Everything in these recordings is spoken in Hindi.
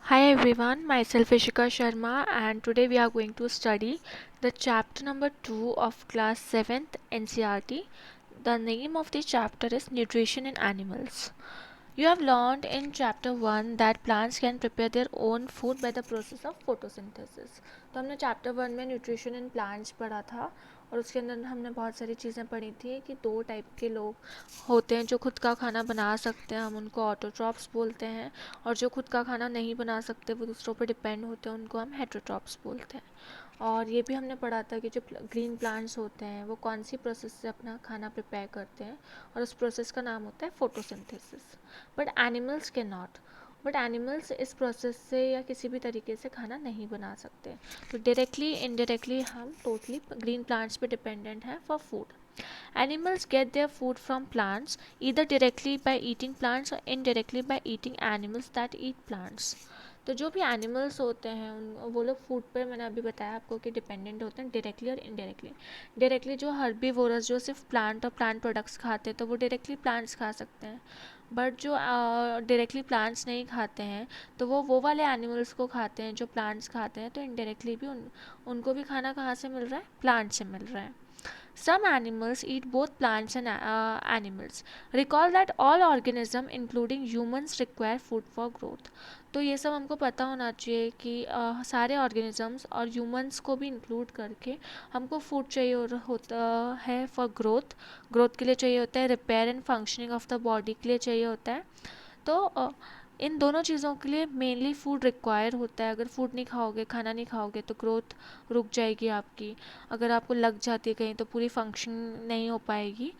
Hi everyone, myself Ishika Sharma and today we are going to study the chapter number 2 of class 7th NCERT. The name of the chapter is Nutrition in Animals. You have learned in chapter 1 that plants can prepare their own food by the process of photosynthesis. तो हमने चैप्टर 1 में न्यूट्रिशन इन प्लांट्स पढ़ा था और उसके अंदर हमने बहुत सारी चीज़ें पढ़ी थी कि दो टाइप के लोग होते हैं जो खुद का खाना बना सकते हैं, हम उनको ऑटोट्रॉप्स बोलते हैं, और जो खुद का खाना नहीं बना सकते, वो दूसरों पर डिपेंड होते हैं, उनको हम हेटरोट्रॉप्स बोलते हैं। और ये भी हमने पढ़ा था कि जो ग्रीन प्लांट्स होते हैं वो कौन सी प्रोसेस से अपना खाना प्रिपेयर करते हैं, और उस प्रोसेस का नाम होता है फोटोसिंथेसिस। बट एनिमल्स के नॉट। बट एनिमल्स इस प्रोसेस से या किसी भी तरीके से खाना नहीं बना सकते। तो डायरेक्टली इनडायरेक्टली हम टोटली ग्रीन प्लांट्स पे डिपेंडेंट हैं for food. Animals get their food from plants either directly by eating plants or indirectly by eating animals that eat plants. तो जो भी एनिमल्स होते हैं उन वो लोग फूड पर, मैंने अभी बताया आपको कि डिपेंडेंट होते हैं डायरेक्टली और इनडायरेक्टली। डायरेक्टली जो हर्बीवोरस जो सिर्फ प्लांट और प्लांट प्रोडक्ट्स खाते हैं तो वो डायरेक्टली प्लांट्स खा सकते हैं। बट जो डायरेक्टली प्लांट्स नहीं खाते हैं तो वो वाले एनिमल्स को खाते हैं जो प्लांट्स खाते हैं, तो इनडायरेक्टली भी उनको भी खाना कहाँ से मिल रहा है? प्लांट से मिल रहा है। Some animals eat both plants and animals. Recall that all organisms, including humans, require food for growth. तो ये सब हमको पता होना चाहिए कि सारे ऑर्गेनिजम्स और ह्यूमंस को भी इंक्लूड करके हमको फूड चाहिए होता है फॉर ग्रोथ। ग्रोथ के लिए चाहिए होता है, repair and functioning of the body के लिए चाहिए होता है। तो इन दोनों चीज़ों के लिए मेनली फूड रिक्वायर होता है। अगर फूड नहीं खाओगे, खाना नहीं खाओगे, तो ग्रोथ रुक जाएगी आपकी। अगर आपको लग जाती है कहीं तो पूरी फंक्शन नहीं हो पाएगी।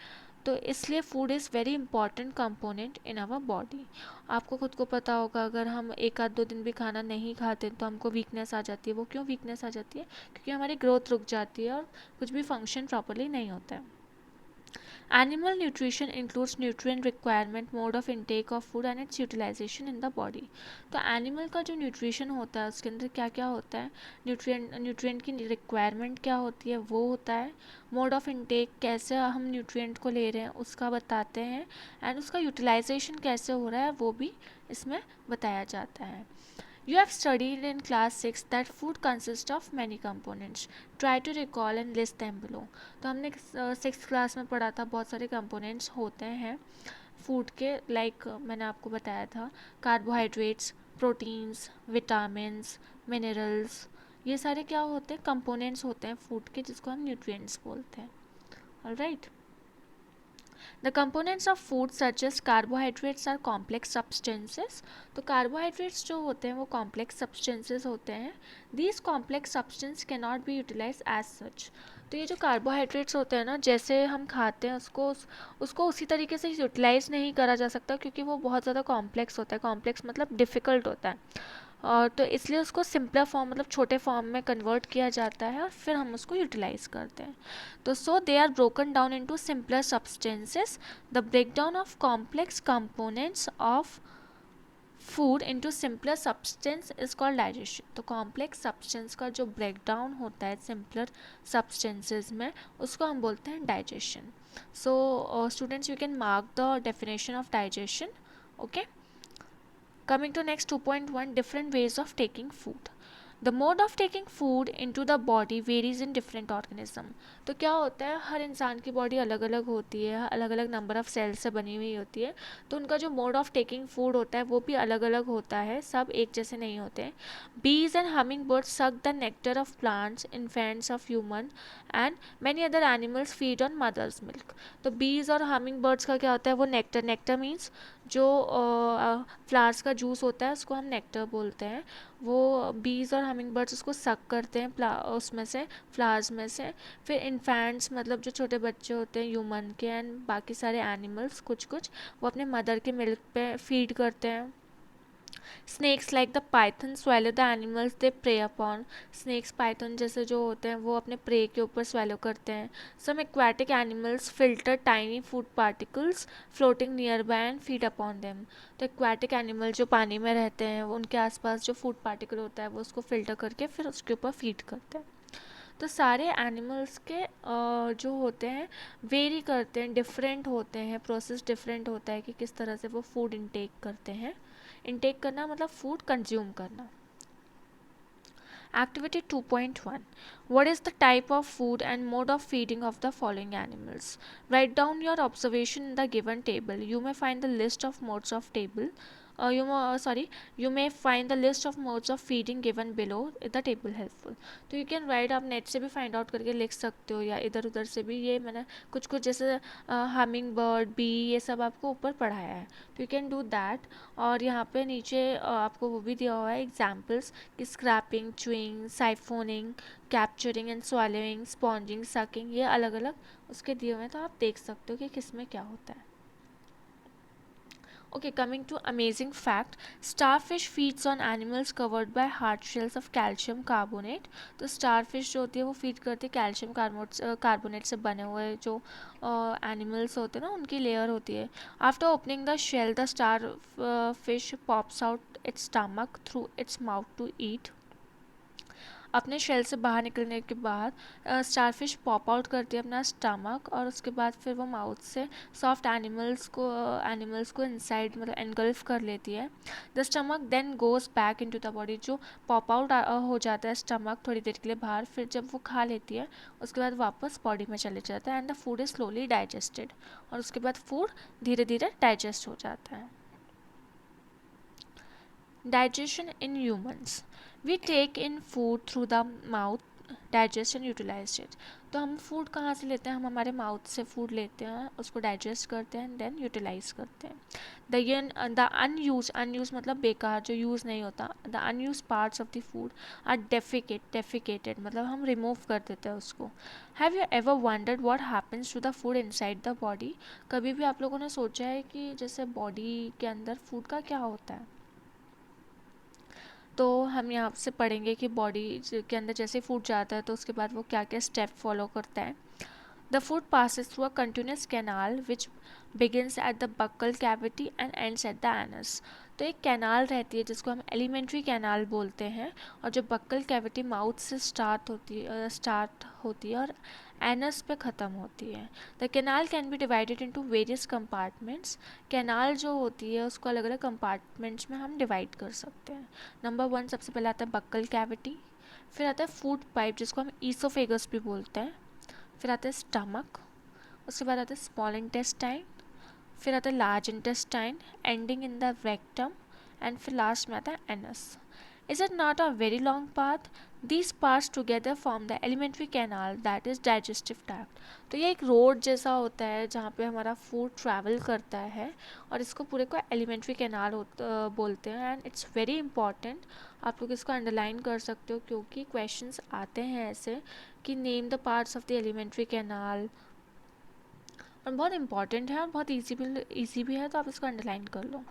तो इसलिए food is very important component in our body. आपको खुद को पता होगा, अगर हम एक आध दो दिन भी खाना नहीं खाते तो हमको वीकनेस आ जाती है। वो क्यों वीकनेस आ जाती है? क्योंकि हमारी ग्रोथ रुक जाती है और कुछ भी फंक्शन प्रॉपरली नहीं होता है। Animal nutrition includes nutrient requirement, mode of intake of food and its utilization in the body. तो एनिमल का जो न्यूट्रिशन होता है उसके अंदर क्या क्या होता है, न्यूट्रिएंट की रिक्वायरमेंट क्या होती है वो होता है, मोड ऑफ इनटेक कैसे हम न्यूट्रिएंट को ले रहे हैं उसका बताते हैं, एंड उसका यूटिलाइजेशन कैसे हो रहा है वो भी इसमें बताया जाता है। You have studied in class 6 that food consists of many components. Try to recall and list them below. तो हमने 6th क्लास में पढ़ा था बहुत सारे कंपोनेंट्स होते हैं फूड के, लाइक मैंने आपको बताया था कार्बोहाइड्रेट्स, प्रोटीन्स, विटामिन्स, मिनरल्स, ये सारे क्या होते हैं? कंपोनेंट्स होते हैं फूड के, जिसको हम न्यूट्रिएंट्स बोलते हैं। Alright. The components of food such as carbohydrates are complex substances. तो carbohydrates जो होते हैं वो complex substances होते हैं. These complex substances cannot be utilized as such. तो ये जो कार्बोहाइड्रेट्स होते हैं ना, जैसे हम खाते हैं उसको उसी तरीके से यूटिलाइज नहीं करा जा सकता, क्योंकि वो बहुत ज़्यादा कॉम्प्लेक्स होता है। कॉम्प्लेक्स मतलब डिफ़िकल्ट होता है, और तो इसलिए उसको सिंपलर फॉर्म मतलब छोटे फॉर्म में कन्वर्ट किया जाता है और फिर हम उसको यूटिलाइज करते हैं। तो so they are broken down into simpler substances. The breakdown of complex components of food into simpler substance is called digestion. तो कॉम्प्लेक्स सब्सटेंस का जो ब्रेकडाउन होता है सिंपलर सब्सटेंसेस में, उसको हम बोलते हैं digestion. So students, you can mark the definition of digestion. Okay, coming to next 2.1, different ways of taking food. The mode of taking food into the body varies in different organism. तो क्या होता है, हर इंसान की बॉडी अलग अलग होती है, अलग अलग नंबर ऑफ़ सेल्स से बनी हुई होती है, तो उनका जो मोड ऑफ टेकिंग फूड होता है वो भी अलग अलग होता है, सब एक जैसे नहीं होते हैं. Bees and hummingbirds suck the nectar of plants, infants of human and many other animals feed on mother's milk. तो bees और hummingbirds का क्या होता है, वो नेक्टर मीन्स जो फ्लावर्स का जूस होता है उसको हम नेक्टर बोलते हैं। वो बीज और हमिंग बर्ड्स उसको सक करते हैं उसमें से, फ्लावर्स में से। फिर इन्फेंट्स मतलब जो छोटे बच्चे होते हैं ह्यूमन के, एंड बाकी सारे एनिमल्स कुछ कुछ, वो अपने मदर के मिल्क पे फीड करते हैं। Snakes like the python swallow the animals they prey upon. Snakes python जैसे जो होते हैं वो अपने प्रे के ऊपर swallow करते हैं. Some aquatic animals filter tiny food particles floating nearby and feed upon them. तो एक्वाटिक एनिमल जो पानी में रहते हैं उनके आसपास जो फूड पार्टिकल होता है वो उसको फिल्टर करके फिर उसके ऊपर फीड करते हैं. तो सारे एनिमल्स के जो होते हैं वेरी करते हैं, डिफरेंट होते हैं, प्रोसेस डिफरेंट होता है कि किस तरह से वो फूड इनटेक करते हैं इनटेक करना मतलब फूड कंज्यूम करना. Activity 2.1. What is the type of food and mode of feeding of the following animals? Write down your observation in the given table. You may find the list of modes of table. You may find the list of modes of feeding given below the table helpful. तो you can write, आप नेट से भी फाइंड आउट करके लिख सकते हो या इधर उधर से भी. ये मैंने कुछ कुछ जैसे हमिंग बर्ड, बी, ये सब आपको ऊपर पढ़ाया है, तो यू कैन डू दैट. और यहाँ पे नीचे आपको वो भी दिया हुआ है एग्जाम्पल्स कि scraping, chewing, siphoning, capturing and swallowing, sponging, sucking, ये अलग अलग उसके दिए हुए हैं, तो आप देख सकते हो कि किस में क्या होता है. Okay, coming to amazing fact, starfish feeds on animals covered by hard shells of calcium carbonate. तो starfish जो होती है वो feed करती है कैल्शियम कार्बोनेट से बने हुए जो एनिमल्स होते हैं ना, उनकी लेयर होती है. After opening the shell the starfish pops out its stomach through its mouth to eat. अपने शेल से बाहर निकलने के बाद स्टारफिश पॉप आउट करती है अपना स्टमक, और उसके बाद फिर वो माउथ से सॉफ्ट एनिमल्स को इनसाइड मतलब एनगल्फ कर लेती है. The stomach then goes back into the body. जो पॉप आउट हो जाता है स्टमक थोड़ी देर के लिए बाहर, फिर जब वो खा लेती है उसके बाद वापस बॉडी में चले जाता है and the food is slowly digested. और उसके बाद फूड धीरे धीरे डाइजेस्ट हो जाता है. Digestion in humans. We take in food through the mouth, digest and utilize it. तो हम फूड कहाँ से लेते हैं? हम हमारे माउथ से फूड लेते हैं, उसको डाइजेस्ट करते हैं, देन यूटिलाइज करते हैं. द अनयूज मतलब बेकार, जो यूज़ नहीं होता. The unused parts of the food are defecated मतलब हम रिमूव कर देते हैं उसको. Have you ever wondered what happens to the food inside the body? कभी भी आप लोगों ने सोचा है कि जैसे बॉडी के अंदर फूड का क्या होता है? तो हम यहाँ से पढ़ेंगे कि बॉडी के अंदर जैसे फूड जाता है तो उसके बाद वो क्या क्या स्टेप फॉलो करता है. The food passes through a continuous canal which begins at the buccal cavity and ends at the anus. तो एक कैनाल रहती है जिसको हम एलिमेंट्री कैनाल बोलते हैं, और जो बक्कल कैविटी माउथ से स्टार्ट होती है और एनस पे ख़त्म होती है. The canal can be divided into various compartments. Canal जो होती है उसको अलग अलग कंपार्टमेंट्स में हम डिवाइड कर सकते हैं. नंबर 1 सबसे पहले आता है बक्कल कैविटी, फिर आता है फूड पाइप जिसको हम ईसोफेगस भी बोलते हैं, फिर आता है स्टमक, उसके बाद आता है स्मॉल इंटेस्टाइन, फिर आता है large intestine, ending in the rectum, and फिर लास्ट में आता है anus. Is it not a very long path? These parts together form the alimentary canal that is digestive tract. तो ये एक रोड जैसा होता है जहाँ पे हमारा फूड ट्रैवल करता है, और इसको पूरे को एलिमेंट्री कैनाल बोलते हैं. And it's very important. आप लोग इसको अंडरलाइन कर सकते हो क्योंकि क्वेश्चंस आते हैं ऐसे कि name the parts of the alimentary canal, और बहुत इंपॉर्टेंट है और बहुत ईजी भी है, तो आप इसको अंडरलाइन कर लो.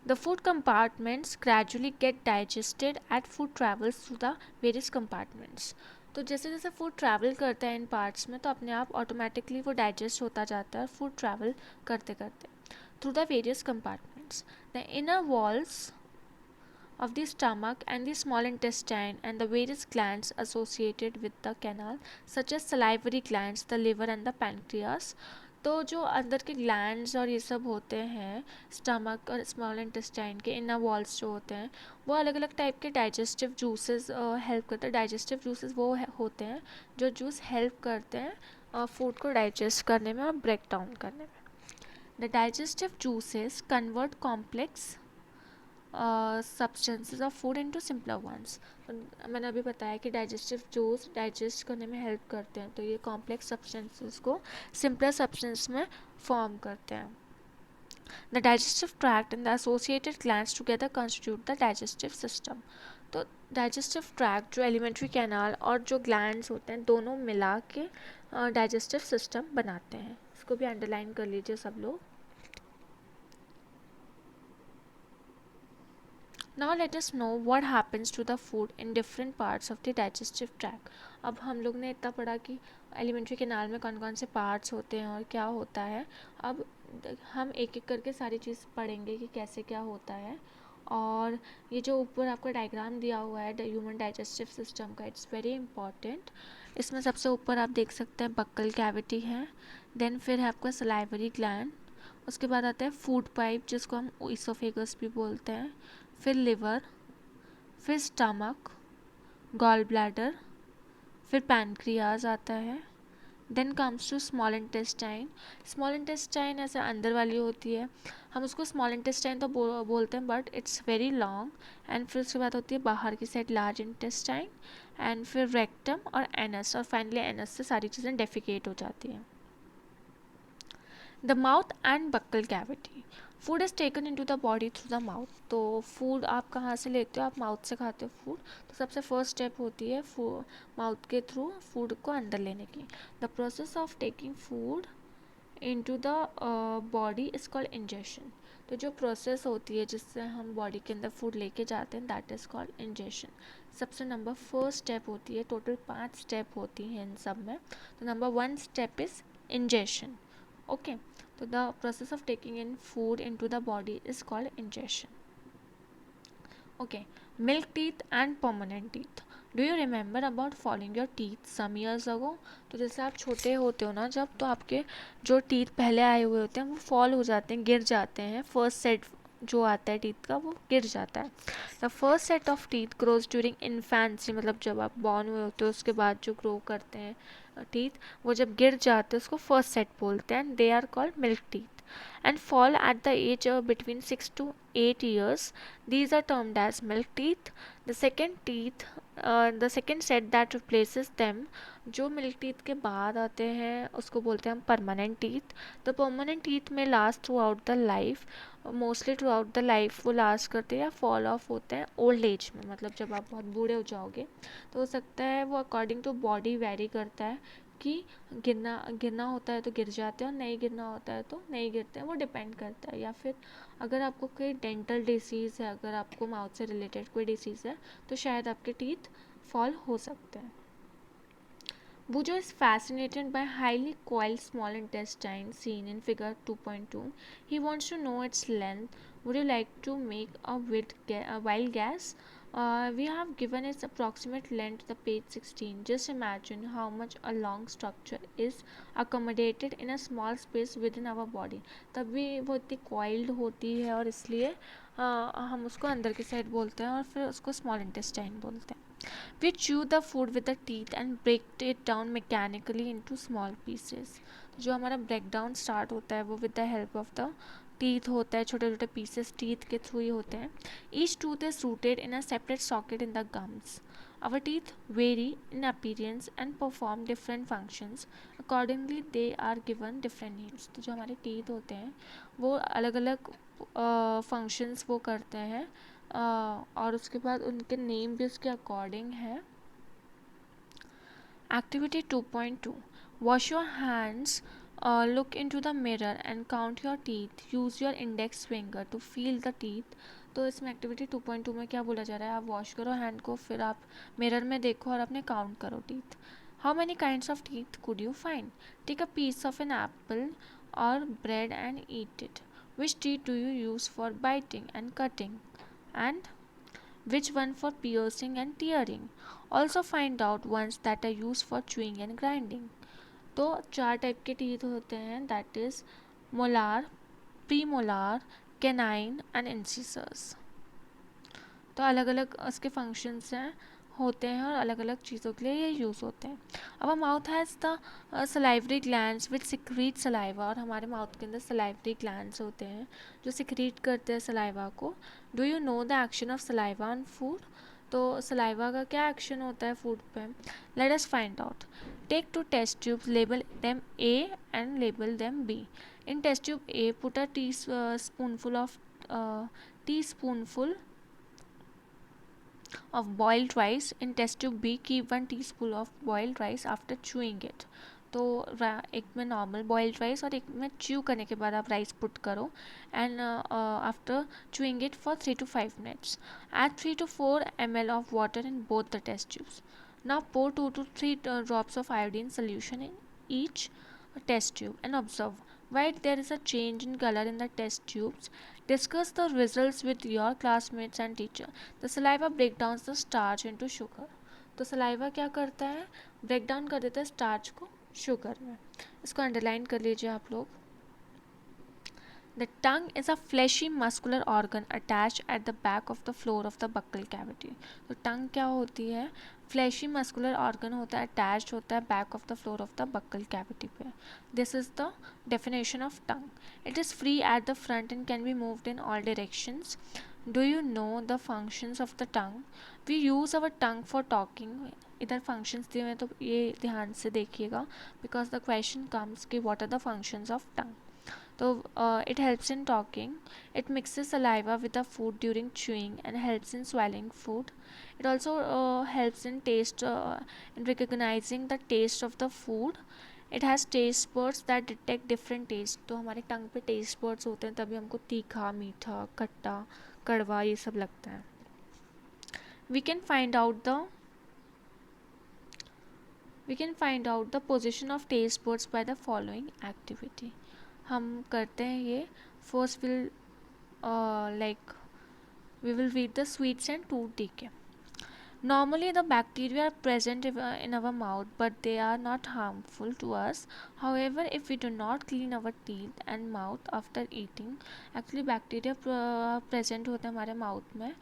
The food compartments gradually get digested at food travels through the various compartments. तो जैसे जैसे फूड ट्रैवल करता है इन पार्ट्स में, तो अपने आप ऑटोमेटिकली वो डाइजेस्ट होता जाता है फूड ट्रैवल करते करते through the various compartments. The inner walls of the stomach and the small intestine and the various glands associated with the canal such as salivary glands, the liver and the pancreas. तो जो अंदर के ग्लैंड्स और ये सब होते हैं स्टमक और स्मॉल इंटेस्टाइन के इनर वॉल्स जो होते हैं, वो अलग अलग टाइप के डाइजेस्टिव जूसेस हेल्प करते हैं. डाइजेस्टिव जूसेस वो होते हैं जो जूस हेल्प करते हैं फूड को डाइजेस्ट करने में और ब्रेक डाउन करने में. The digestive juices convert complex substances of food into simpler ones. मैंने अभी बताया कि डाइजेस्टिव जूस डाइजेस्ट करने में हेल्प करते हैं, तो ये कॉम्प्लेक्स सब्सटेंसेस को सिंपलर सब्सटेंस में फॉर्म करते हैं. The digestive tract and the associated glands together constitute the digestive system. तो डाइजेस्टिव ट्रैक्ट जो एलिमेंट्री कैनाल और जो ग्लैंड्स होते हैं दोनों मिला के डाइजेस्टिव सिस्टम बनाते हैं. इसको भी अंडरलाइन कर लीजिए सब लोग. Now let us know what happens to the food in different parts of the digestive tract. अब हम लोग ने इतना पढ़ा कि एलिमेंट्री कैनाल में कौन कौन से पार्ट्स होते हैं और क्या होता है. अब हम एक एक करके सारी चीज़ पढ़ेंगे कि कैसे क्या होता है. और ये जो ऊपर आपका डायग्राम दिया हुआ है ह्यूमन डाइजेस्टिव सिस्टम का, इट्स वेरी इंपॉर्टेंट. इसमें सबसे ऊपर आप देख सकते हैं बक्कल कैविटी है, देन फिर है आपका सलाइवरी ग्लैंड, उसके बाद आता है फूड पाइप जिसको हम इसोफेगस भी बोलते हैं, फिर लिवर, फिर स्टमक, गॉल ब्लैडर, फिर पैनक्रियाज आता है। Then comes to small intestine. Small intestine ऐसे अंदर वाली होती है, हम उसको स्मॉल इंटेस्टाइन तो बोलते हैं but it's very long. And फिर उसके बाद होती है बाहर की साइड लार्ज इंटेस्टाइन, एंड फिर रेक्टम और एनस, और फाइनली एनस से सारी चीज़ें डेफिकेट हो जाती हैं। The mouth and buccal cavity. Food is taken into the body through the mouth. तो फूड आप कहाँ से लेते हो, आप माउथ से खाते हो फूड, तो सबसे फर्स्ट स्टेप होती है माउथ के थ्रू फूड को अंदर लेने की। The process of taking food into the body is called ingestion. तो जो प्रोसेस होती है जिससे हम बॉडी के अंदर फूड लेके जाते हैं, दैट इज़ कॉल्ड इंजेशन। सबसे नंबर फर्स्ट स्टेप होती है, टोटल 5 स्टेप होती हैं इन सब में। तो number 1 step is ingestion. Okay, so the process of taking in food into the body is called ingestion. Okay, milk teeth and permanent teeth. Do you remember about falling your teeth some years ago? तो जैसे आप छोटे होते हो ना जब, तो आपके जो टीथ पहले आए हुए होते हैं वो फॉल हो जाते हैं, गिर जाते हैं। फर्स्ट सेट जो आता है टीथ का वो गिर जाता है। The first set of teeth grows during infancy, मतलब जब आप बॉर्न हुए होते हो उसके बाद जो ग्रो करते हैं टीथ, वो जब गिर जाते हैं उसको फर्स्ट सेट बोलते हैं, they are called milk teeth, and fall at the age of between 6 to 8 years. These are termed as milk teeth. The second teeth, the second set that replaces them, जो मिल्क टीथ के बाद आते हैं उसको बोलते हैं हम permanent teeth. The permanent teeth में last throughout the life, mostly throughout the life वो लास्ट करते हैं या फॉल ऑफ होते हैं ओल्ड एज में, मतलब जब आप बहुत बूढ़े हो जाओगे। तो हो सकता है वो अकॉर्डिंग टू बॉडी वेरी करता है कि गिरना होता है तो गिर जाते हैं और नहीं गिरना होता है तो नहीं गिरते हैं, वो डिपेंड करता है। या फिर अगर आपको कोई डेंटल डिसीज़ है, अगर आपको माउथ से रिलेटेड कोई डिसीज़ है तो शायद आपके टीथ फॉल हो सकते हैं। Bujo is fascinated by highly coiled small intestine seen in figure 2.2. He wants to know its length. Would you like to make a wild guess? We have given its approximate length to the page 16. Just imagine how much a long structure is accommodated in a small space within our body. तभी वो इतनी coiled होती है और इसलिए हम उसको अंदर की साइड बोलते हैं और फिर उसको small intestine बोलते हैं। We chew the food with the teeth and break it down mechanically into small pieces. जो हमारा ब्रेक डाउन स्टार्ट होता है वो with the help of the teeth होता है, छोटे छोटे पीसेस टीथ के थ्रू ही होते हैं। Each tooth is rooted in a separate socket in the gums. Our teeth vary in appearance and perform different functions. Accordingly, they are given different names. तो जो हमारे टीथ होते हैं वो अलग अलग फंक्शंस वो करते हैं और उसके बाद उनके नेम भी उसके अकॉर्डिंग है। Activity 2.2. Wash your hands. Look into the mirror and count your teeth. Use your index finger to feel the teeth. तो इसमें एक्टिविटी 2.2 में क्या बोला जा रहा है, आप वॉश करो हैंड को, फिर आप मिरर में देखो और अपने काउंट करो teeth. How many kinds of teeth could you find? Take a piece of an apple और bread and eat it. Which teeth do you use for biting and cutting, and which one for piercing and tearing? Also find out ones that are used for chewing and grinding. तो 4 टाइप के टीथ होते हैं, that is molar, premolar, canine and incisors. तो अलग अलग उसके फंक्शंस हैं होते हैं और अलग अलग चीज़ों के लिए ये यूज़ होते हैं। अब mouth has the salivary glands which secrete saliva, और हमारे माउथ के अंदर सलाइवरी ग्लैंड्स होते हैं जो सिक्रीट करते हैं सलाइवा को। Do you know the action of saliva on food? तो सलाइवा का क्या एक्शन होता है फूड पे? Let us find out. Take 2 test tubes, label them A and label them B. In test tube A put a teaspoonful of boiled rice. In test tube B, keep 1 teaspoon of boiled rice after chewing it. तो एक में नॉर्मल बॉइल्ड राइस और एक में च्यू करने के बाद आप राइस पुट करो and after chewing it for 3 to 5 minutes. Add 3 to 4 ml of water in both the test tubes. Now pour 2 to 3 drops of iodine solution in each test tube and observe why there is a change in color in the test tubes. Discuss the results with your classmates and teacher. The saliva breaks down the starch into sugar. तो सलाइवा क्या करता है, ब्रेक डाउन कर देता है स्टार्च को शुगर में। इसको अंडरलाइन कर लीजिए आप लोग। The tongue is a fleshy muscular organ attached at the back of the floor of the buccal cavity. तो tongue क्या होती है? Fleshy muscular organ होता है, attached होता है back of the floor of the buccal cavity पे. This is the definition of tongue. It is free at the front and can be moved in all directions. Do you know the functions of the tongue? We use our tongue for talking. इधर functions दिए हुए तो ये ध्यान से देखिएगा because the question comes कि what are the functions of tongue. So it helps in talking. It mixes saliva with the food during chewing and helps in swallowing food. It also helps in taste, in recognizing the taste of the food. It has taste buds that detect different taste. तो हमारे टंग पे taste buds होते हैं, तभी हमको तीखा, मीठा, खट्टा, कड़वा ये सब लगता है. We can find out the position of taste buds by the following activity. हम करते हैं ये. First we will read the sweets and tooth decay. Normally the bacteria are present in our mouth, but they are not harmful to us. However, if we do not clean our teeth and mouth after eating, actually bacteria present होते हैं हमारे mouth में,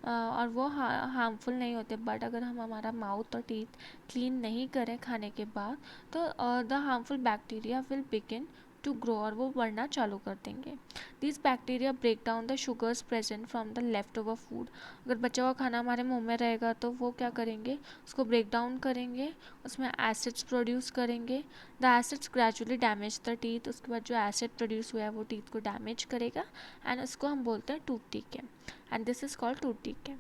और वो हार्मफुल नहीं होते. बट अगर हम हमारा माउथ और टीथ क्लीन नहीं करें खाने के बाद, तो the harmful bacteria will begin to grow, और वो बढ़ना चालू कर देंगे. This bacteria break down the sugars present from the left over food. अगर बचा हुआ खाना हमारे मुंह में रहेगा तो वो क्या करेंगे, उसको ब्रेक डाउन करेंगे, उसमें एसिड्स प्रोड्यूस करेंगे. The acids gradually damage the teeth. उसके बाद जो एसिड प्रोड्यूस हुआ है वो टीथ को डैमेज करेगा, एंड उसको हम बोलते हैं tooth decay, and this is called tooth decay.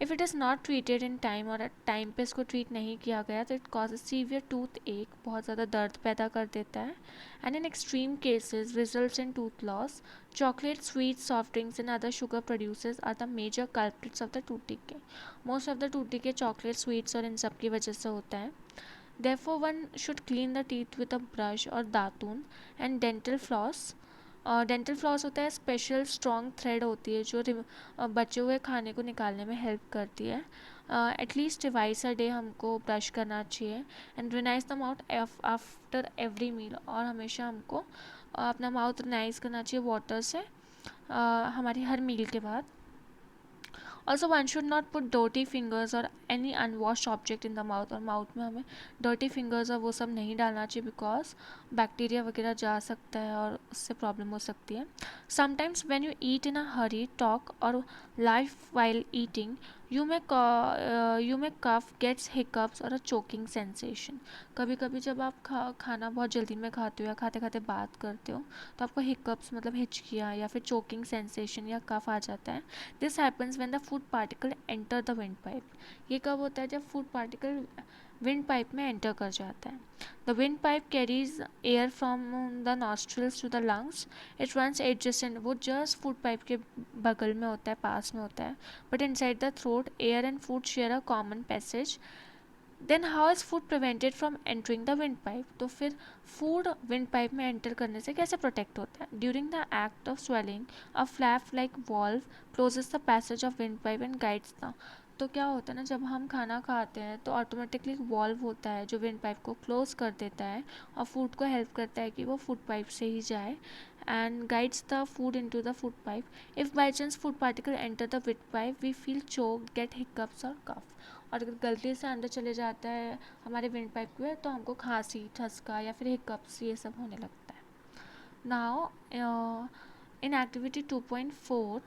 If it is not treated in time, और टाइम पे इसको ट्रीट नहीं किया गया, तो इट कॉजेज सीवियर टूथ एक, बहुत ज़्यादा दर्द पैदा कर देता है. And in extreme cases results in tooth loss. Chocolate, sweet, soft drinks and other sugar producers are the major culprits of the tooth decay. Most of the tooth decay chocolate, sweets और इन सब की वजह से होता है. Therefore, one should clean the teeth with a brush or दातून and dental floss. Dental floss होता है स्पेशल स्ट्रॉन्ग थ्रेड होती है जो बचे हुए खाने को निकालने में हेल्प करती है. एटलीस्ट ट्वाइस अ डे हमको ब्रश करना चाहिए. And rinse the mouth after every meal, और हमेशा हमको अपना माउथ रिनाइज करना चाहिए वाटर से हमारी हर मील के बाद. Also, one should not put dirty fingers or any unwashed object in the mouth. और माउथ में हमें dirty fingers और वो सब नहीं डालना चाहिए because बैक्टीरिया वगैरह जा सकता है और उससे प्रॉब्लम हो सकती है. Sometimes when you eat in a hurry, talk or laugh while eating, you may cough, gets hiccups or a choking sensation. कभी कभी जब आप खाना बहुत जल्दी में खाते हो या खाते खाते बात करते हो तो आपको हिकअप्स मतलब हिचकियाँ या फिर चोकिंग सेंसेशन या कफ आ जाता है. This happens when the food particle enter the wind pipe. ये कब होता है, जब फूड पार्टिकल विंड पाइप में एंटर कर जाता है. The wind pipe carries air from the nostrils to the lungs. It runs adjacent, वो जस्ट फूड पाइप के बगल में होता है, पास में होता है. But inside the throat air and food share a common passage. Then how is food prevented from entering the wind pipe. तो फिर फूड विंड पाइप में एंटर करने से कैसे प्रोटेक्ट होता है. During the act of swallowing a flap like valve closes the passage of wind pipe and guides the. तो क्या होता है ना, जब हम खाना खाते हैं तो ऑटोमेटिकली वॉल्व होता है जो विंड पाइप को क्लोज कर देता है और फूड को हेल्प करता है कि वो फूड पाइप से ही जाए, and guides the food into the food pipe. If by chance food particle enter the wind pipe, we feel choked, get hiccups or cough. और अगर गलती से अंदर चले जाता है हमारे विंड पाइप में तो हमको खांसी, ठसका या फिर हिकअप्स ये सब होने लगता है. Now in activity 2.4,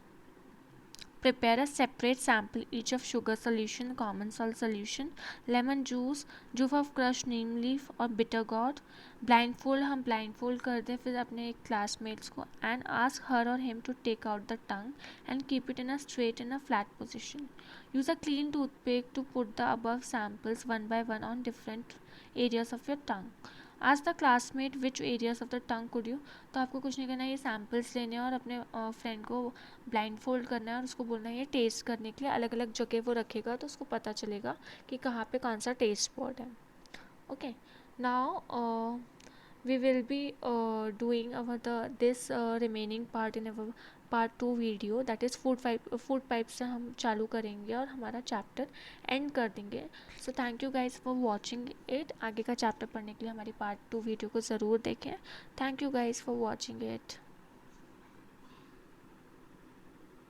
prepare a separate sample each of sugar solution, common salt solution, lemon juice, juice of crushed neem leaf और bitter gourd. blindfold, हम blindfold कर दें फिर अपने classmates को and ask her or him to take out the tongue and keep it in a straight and a flat position. Use a clean toothpick to put the above samples one by one on different areas of your tongue. आज the classmate which areas of the tongue could you. तो आपको कुछ नहीं करना है, ये सैम्पल्स लेने हैं और अपने फ्रेंड को ब्लाइंड फोल्ड करना है और उसको बोलना है ये टेस्ट करने के लिए अलग अलग जगह वो रखेगा तो उसको पता चलेगा कि कहाँ पे कौन सा टेस्ट स्पॉट है. Okay, now we will be doing this remaining part in our part 2 video, that is food pipe से हम चालू करेंगे और हमारा चैप्टर एंड कर देंगे. So thank you guys for watching it. आगे का चैप्टर पढ़ने के लिए हमारी पार्ट 2 वीडियो को ज़रूर देखें. Thank you guys for watching it.